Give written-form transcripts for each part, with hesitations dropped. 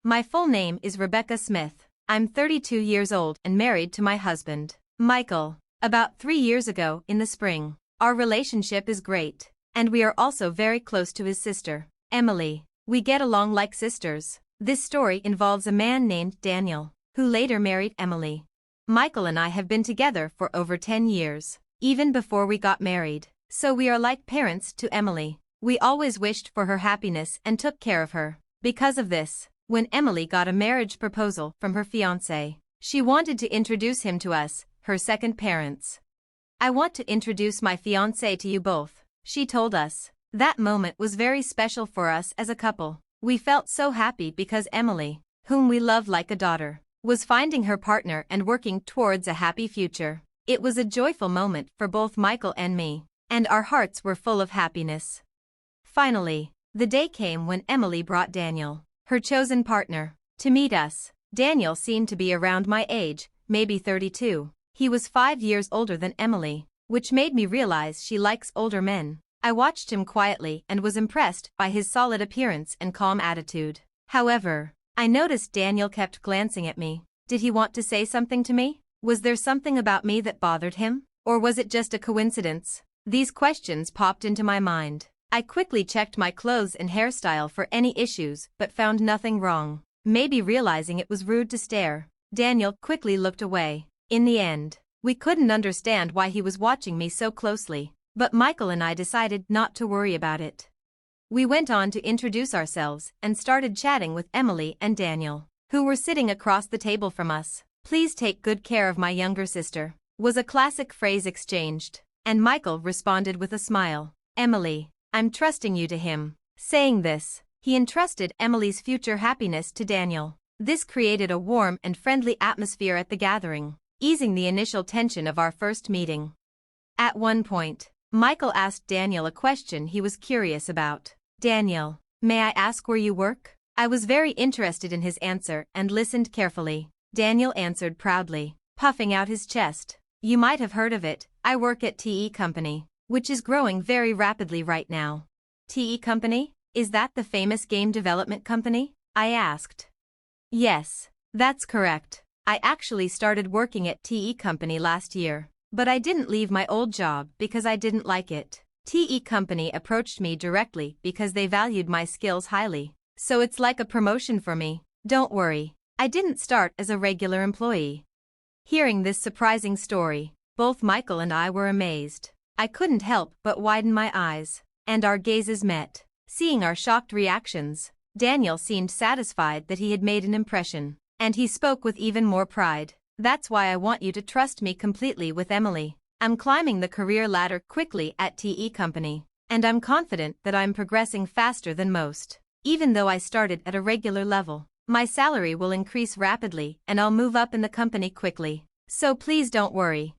My full name is Rebecca Smith. I'm 32 years old and married to my husband, Michael. About 3 years ago in the spring. Our relationship is great, and we are also very close to his sister, Emily. We get along like sisters. This story involves a man named Daniel, who later married Emily. Michael and I have been together for over 10 years, even before we got married, so we are like parents to Emily. We always wished for her happiness and took care of her. Because of this, when Emily got a marriage proposal from her fiancé, she wanted to introduce him to us, her second parents. "I want to introduce my fiancé to you both," she told us. That moment was very special for us as a couple. We felt so happy because Emily, whom we loved like a daughter, was finding her partner and working towards a happy future. It was a joyful moment for both Michael and me, and our hearts were full of happiness. Finally, the day came when Emily brought Daniel, her chosen partner, to meet us. Daniel seemed to be around my age, maybe 32. He was 5 years older than Emily, which made me realize she likes older men. I watched him quietly and was impressed by his solid appearance and calm attitude. However, I noticed Daniel kept glancing at me. Did he want to say something to me? Was there something about me that bothered him? Or was it just a coincidence? These questions popped into my mind. I quickly checked my clothes and hairstyle for any issues but found nothing wrong. Maybe realizing it was rude to stare, Daniel quickly looked away. In the end, we couldn't understand why he was watching me so closely, but Michael and I decided not to worry about it. We went on to introduce ourselves and started chatting with Emily and Daniel, who were sitting across the table from us. "Please take good care of my younger sister," was a classic phrase exchanged, and Michael responded with a smile. "Emily, I'm trusting you to him." Saying this, he entrusted Emily's future happiness to Daniel. This created a warm and friendly atmosphere at the gathering, easing the initial tension of our first meeting. At one point, Michael asked Daniel a question he was curious about. "Daniel, may I ask where you work?" I was very interested in his answer and listened carefully. Daniel answered proudly, puffing out his chest. "You might have heard of it. I work at TE Company, which is growing very rapidly right now." "TE Company? Is that the famous game development company?" I asked. "Yes, that's correct. I actually started working at TE Company last year, but I didn't leave my old job because I didn't like it. TE Company approached me directly because they valued my skills highly, so it's like a promotion for me. Don't worry, I didn't start as a regular employee." Hearing this surprising story, both Michael and I were amazed. I couldn't help but widen my eyes, and our gazes met. Seeing our shocked reactions, Daniel seemed satisfied that he had made an impression, and he spoke with even more pride. "That's why I want you to trust me completely with Emily. I'm climbing the career ladder quickly at TE Company, and I'm confident that I'm progressing faster than most. Even though I started at a regular level, my salary will increase rapidly and I'll move up in the company quickly. So please don't worry."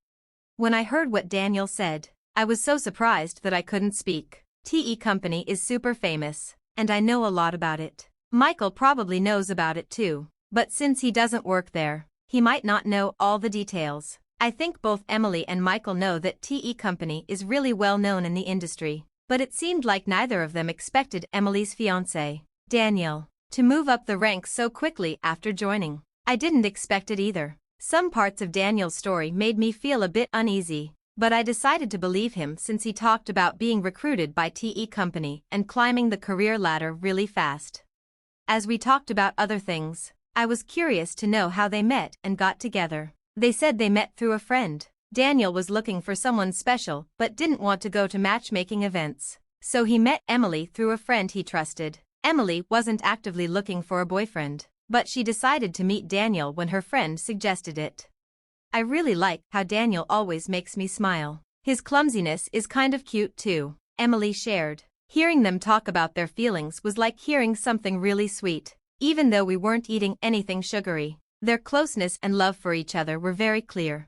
When I heard what Daniel said, I was so surprised that I couldn't speak. TE Company is super famous, and I know a lot about it. Michael probably knows about it too, but since he doesn't work there, he might not know all the details. I think both Emily and Michael know that TE Company is really well known in the industry, but it seemed like neither of them expected Emily's fiancé, Daniel, to move up the ranks so quickly after joining. I didn't expect it either. Some parts of Daniel's story made me feel a bit uneasy, but I decided to believe him since he talked about being recruited by TE Company and climbing the career ladder really fast. As we talked about other things, I was curious to know how they met and got together. They said they met through a friend. Daniel was looking for someone special but didn't want to go to matchmaking events, so he met Emily through a friend he trusted. Emily wasn't actively looking for a boyfriend, but she decided to meet Daniel when her friend suggested it. "I really like how Daniel always makes me smile. His clumsiness is kind of cute too," Emily shared. Hearing them talk about their feelings was like hearing something really sweet. Even though we weren't eating anything sugary, their closeness and love for each other were very clear.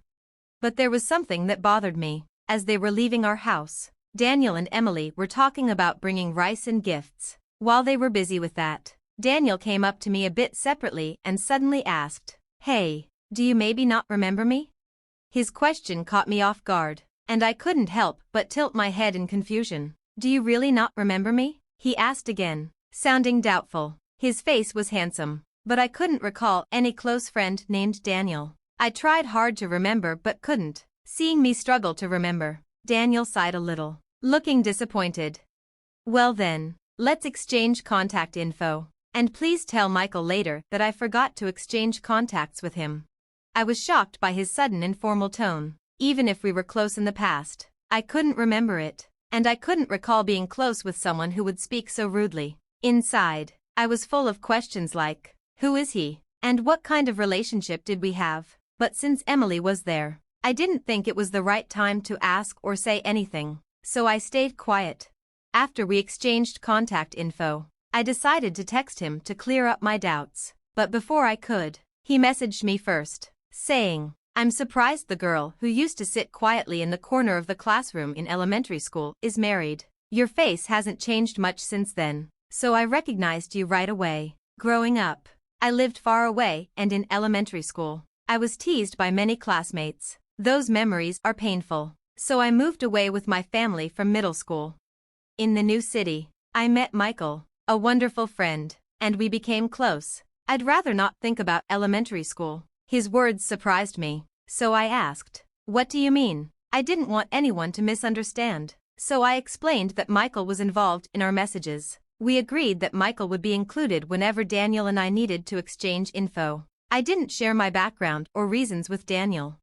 But there was something that bothered me. As they were leaving our house, Daniel and Emily were talking about bringing rice and gifts. While they were busy with that, Daniel came up to me a bit separately and suddenly asked, "Hey, do you maybe not remember me?" His question caught me off guard, and I couldn't help but tilt my head in confusion. "Do you really not remember me?" he asked again, sounding doubtful. His face was handsome, but I couldn't recall any close friend named Daniel. I tried hard to remember but couldn't. Seeing me struggle to remember, Daniel sighed a little, looking disappointed. Well then, let's exchange contact info. And please tell Michael later that I forgot to exchange contacts with him. I was shocked by his sudden informal tone. Even if we were close in the past, I couldn't remember it, and I couldn't recall being close with someone who would speak so rudely. Inside, I was full of questions like, who is he? And what kind of relationship did we have? But since Emily was there, I didn't think it was the right time to ask or say anything, so I stayed quiet. After we exchanged contact info, I decided to text him to clear up my doubts. But before I could, he messaged me first, saying, I'm surprised the girl who used to sit quietly in the corner of the classroom in elementary school is married. Your face hasn't changed much since then, so I recognized you right away. Growing up, I lived far away and in elementary school, I was teased by many classmates. Those memories are painful, so I moved away with my family from middle school. In the new city, I met Michael, a wonderful friend, and we became close. I'd rather not think about elementary school. His words surprised me, so I asked, what do you mean? I didn't want anyone to misunderstand, so I explained that Michael was involved in our messages. We agreed that Michael would be included whenever Daniel and I needed to exchange info. I didn't share my background or reasons with Daniel.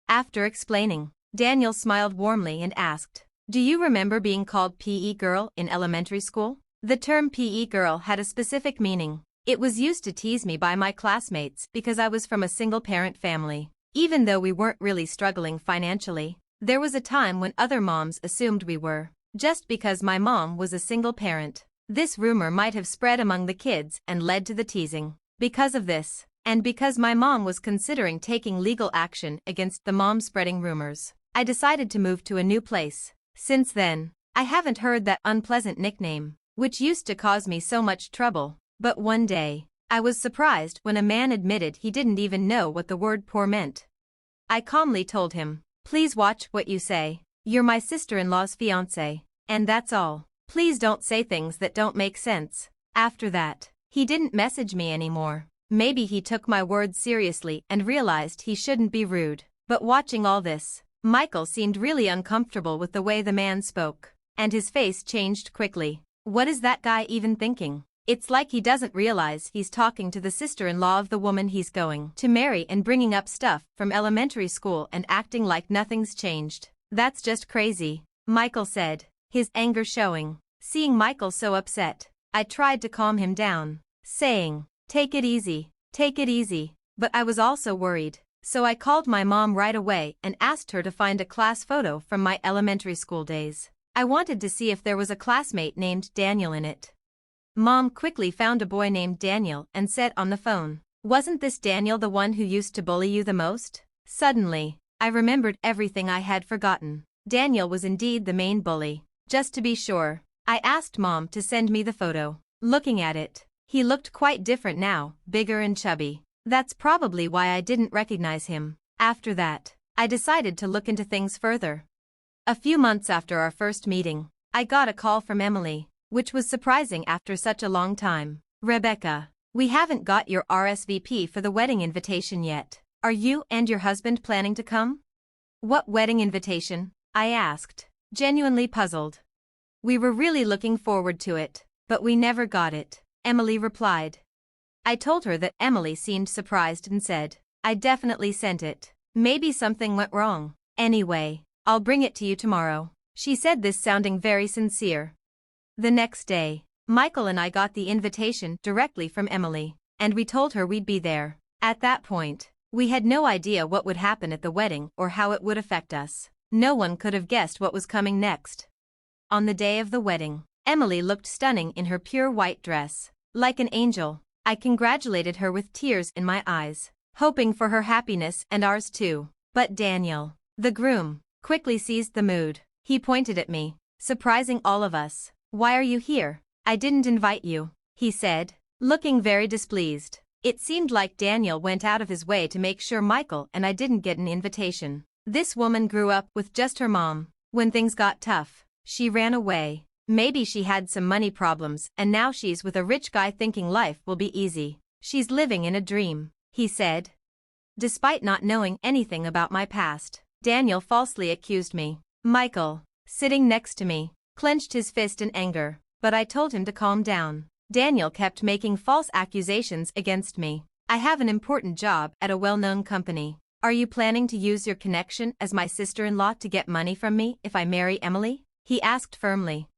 After explaining, Daniel smiled warmly and asked, do you remember being called PE girl in elementary school? The term PE girl had a specific meaning. It was used to tease me by my classmates because I was from a single-parent family. Even though we weren't really struggling financially, there was a time when other moms assumed we were, just because my mom was a single parent. This rumor might have spread among the kids and led to the teasing. Because of this, and because my mom was considering taking legal action against the mom spreading rumors, I decided to move to a new place. Since then, I haven't heard that unpleasant nickname, which used to cause me so much trouble. But one day, I was surprised when a man admitted he didn't even know what the word poor meant. I calmly told him, please watch what you say. You're my sister-in-law's fiancé, and that's all. Please don't say things that don't make sense. After that, he didn't message me anymore. Maybe he took my words seriously and realized he shouldn't be rude. But watching all this, Michael seemed really uncomfortable with the way the man spoke, and his face changed quickly. What is that guy even thinking? It's like he doesn't realize he's talking to the sister-in-law of the woman he's going to marry and bringing up stuff from elementary school and acting like nothing's changed. That's just crazy, Michael said, his anger showing. Seeing Michael so upset, I tried to calm him down, saying, take it easy, but I was also worried. So I called my mom right away and asked her to find a class photo from my elementary school days. I wanted to see if there was a classmate named Daniel in it. Mom quickly found a boy named Daniel and said on the phone, wasn't this Daniel the one who used to bully you the most? Suddenly, I remembered everything I had forgotten. Daniel was indeed the main bully. Just to be sure, I asked Mom to send me the photo. Looking at it, he looked quite different now, bigger and chubby. That's probably why I didn't recognize him. After that, I decided to look into things further. A few months after our first meeting, I got a call from Emily, which was surprising after such a long time. Rebecca, we haven't got your RSVP for the wedding invitation yet. Are you and your husband planning to come? What wedding invitation? I asked, genuinely puzzled. We were really looking forward to it, but we never got it, Emily replied. I told her that Emily seemed surprised and said, I definitely sent it. Maybe something went wrong. Anyway, I'll bring it to you tomorrow. She said this sounding very sincere. The next day, Michael and I got the invitation directly from Emily, and we told her we'd be there. At that point, we had no idea what would happen at the wedding or how it would affect us. No one could have guessed what was coming next. On the day of the wedding, Emily looked stunning in her pure white dress, like an angel. I congratulated her with tears in my eyes, hoping for her happiness and ours too. But Daniel, the groom, quickly seized the mood. He pointed at me, surprising all of us. Why are you here? I didn't invite you, he said, looking very displeased. It seemed like Daniel went out of his way to make sure Michael and I didn't get an invitation. This woman grew up with just her mom. When things got tough, she ran away. Maybe she had some money problems and now she's with a rich guy thinking life will be easy. She's living in a dream, he said. Despite not knowing anything about my past, Daniel falsely accused me. Michael, sitting next to me, clenched his fist in anger, but I told him to calm down. Daniel kept making false accusations against me. I have an important job at a well-known company. Are you planning to use your connection as my sister-in-law to get money from me if I marry Emily? He asked firmly.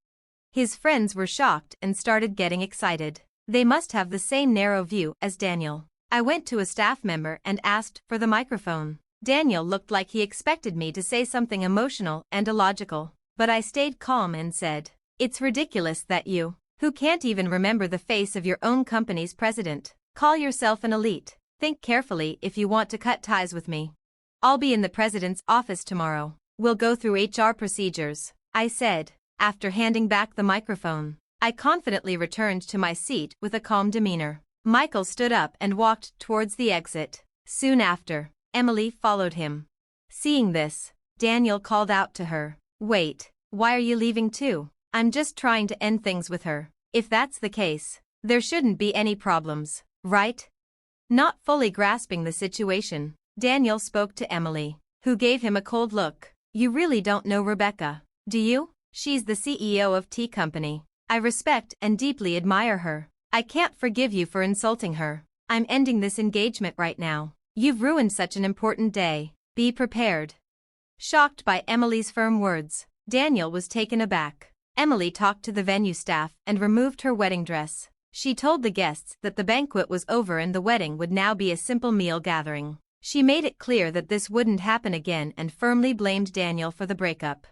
His friends were shocked and started getting excited. They must have the same narrow view as Daniel. I went to a staff member and asked for the microphone. Daniel looked like he expected me to say something emotional and illogical, but I stayed calm and said, "It's ridiculous that you, who can't even remember the face of your own company's president, call yourself an elite. Think carefully if you want to cut ties with me. I'll be in the president's office tomorrow. We'll go through HR procedures," I said. After handing back the microphone, I confidently returned to my seat with a calm demeanor. Michael stood up and walked towards the exit. Soon after, Emily followed him. Seeing this, Daniel called out to her, "Wait, why are you leaving too? I'm just trying to end things with her. If that's the case, there shouldn't be any problems, right?" Not fully grasping the situation, Daniel spoke to Emily, who gave him a cold look. "You really don't know Rebecca, do you? She's the CEO of Tea Company. I respect and deeply admire her. I can't forgive you for insulting her. I'm ending this engagement right now. You've ruined such an important day. Be prepared." Shocked by Emily's firm words, Daniel was taken aback. Emily talked to the venue staff and removed her wedding dress. She told the guests that the banquet was over and the wedding would now be a simple meal gathering. She made it clear that this wouldn't happen again and firmly blamed Daniel for the breakup.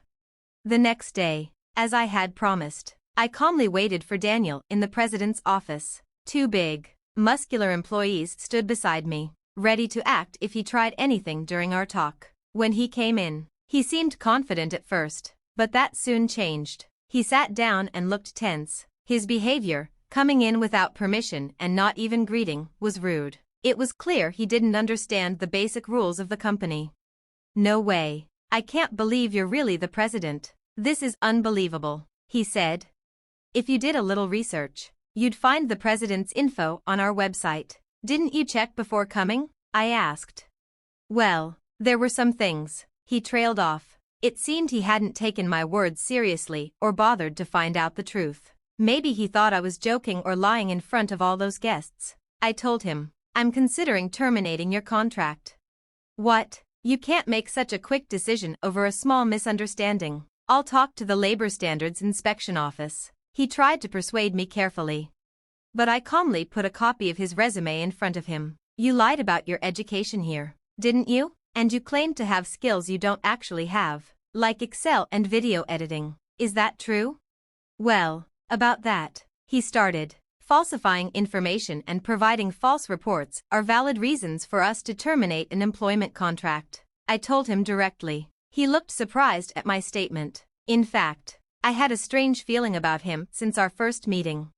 The next day, as I had promised, I calmly waited for Daniel in the president's office. Two big, muscular employees stood beside me, ready to act if he tried anything during our talk. When he came in, he seemed confident at first, but that soon changed. He sat down and looked tense. His behavior, coming in without permission and not even greeting, was rude. It was clear he didn't understand the basic rules of the company. "No way. I can't believe you're really the president. This is unbelievable," he said. "If you did a little research, you'd find the president's info on our website. Didn't you check before coming?" I asked. "Well, there were some things," he trailed off. It seemed he hadn't taken my words seriously or bothered to find out the truth. Maybe he thought I was joking or lying in front of all those guests. I told him, "I'm considering terminating your contract." "What? You can't make such a quick decision over a small misunderstanding. I'll talk to the Labor Standards Inspection Office." He tried to persuade me carefully, but I calmly put a copy of his resume in front of him. "You lied about your education here, didn't you? And you claimed to have skills you don't actually have, like Excel and video editing. Is that true?" "Well, about that," he started. "Falsifying information and providing false reports are valid reasons for us to terminate an employment contract," I told him directly. He looked surprised at my statement. In fact, I had a strange feeling about him since our first meeting.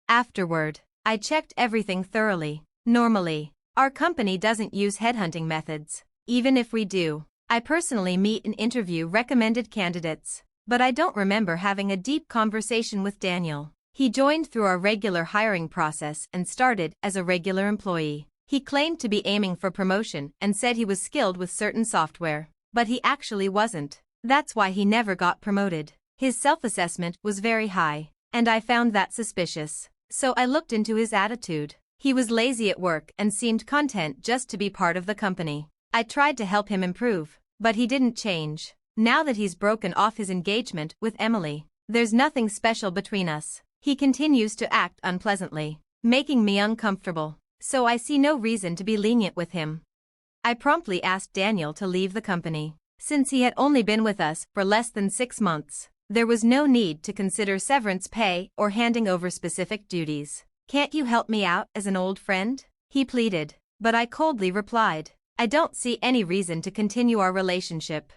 Afterward, I checked everything thoroughly. Normally, our company doesn't use headhunting methods. Even if we do, I personally meet and interview recommended candidates. But I don't remember having a deep conversation with Daniel. He joined through our regular hiring process and started as a regular employee. He claimed to be aiming for promotion and said he was skilled with certain software, but he actually wasn't. That's why he never got promoted. His self-assessment was very high, and I found that suspicious. So I looked into his attitude. He was lazy at work and seemed content just to be part of the company. I tried to help him improve, but he didn't change. Now that he's broken off his engagement with Emily, there's nothing special between us. He continues to act unpleasantly, making me uncomfortable, so I see no reason to be lenient with him. I promptly asked Daniel to leave the company. Since he had only been with us for less than 6 months, there was no need to consider severance pay or handing over specific duties. "Can't you help me out as an old friend?" he pleaded, but I coldly replied, "I don't see any reason to continue our relationship."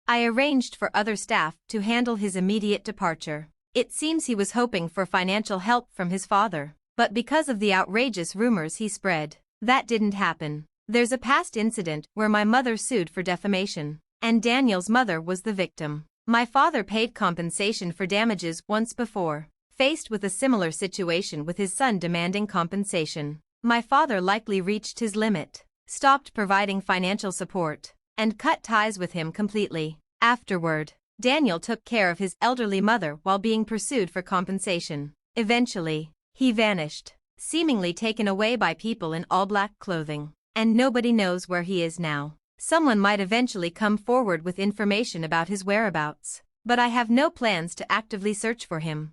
I arranged for other staff to handle his immediate departure. It seems he was hoping for financial help from his father, but because of the outrageous rumors he spread, that didn't happen. There's a past incident where my mother sued for defamation, and Daniel's mother was the victim. My father paid compensation for damages once before, faced with a similar situation with his son demanding compensation. My father likely reached his limit, stopped providing financial support, and cut ties with him completely. Afterward, Daniel took care of his elderly mother while being pursued for compensation. Eventually, he vanished, seemingly taken away by people in all black clothing, and nobody knows where he is now. Someone might eventually come forward with information about his whereabouts, but I have no plans to actively search for him.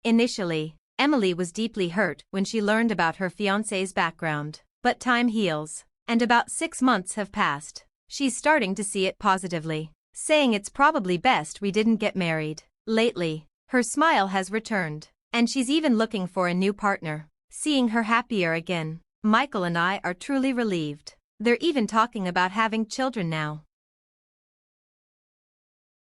Initially, Emily was deeply hurt when she learned about her fiancé's background, but time heals, and about 6 months have passed. She's starting to see it positively, saying it's probably best we didn't get married. Lately, her smile has returned, and she's even looking for a new partner. Seeing her happier again, Michael and I are truly relieved. They're even talking about having children now.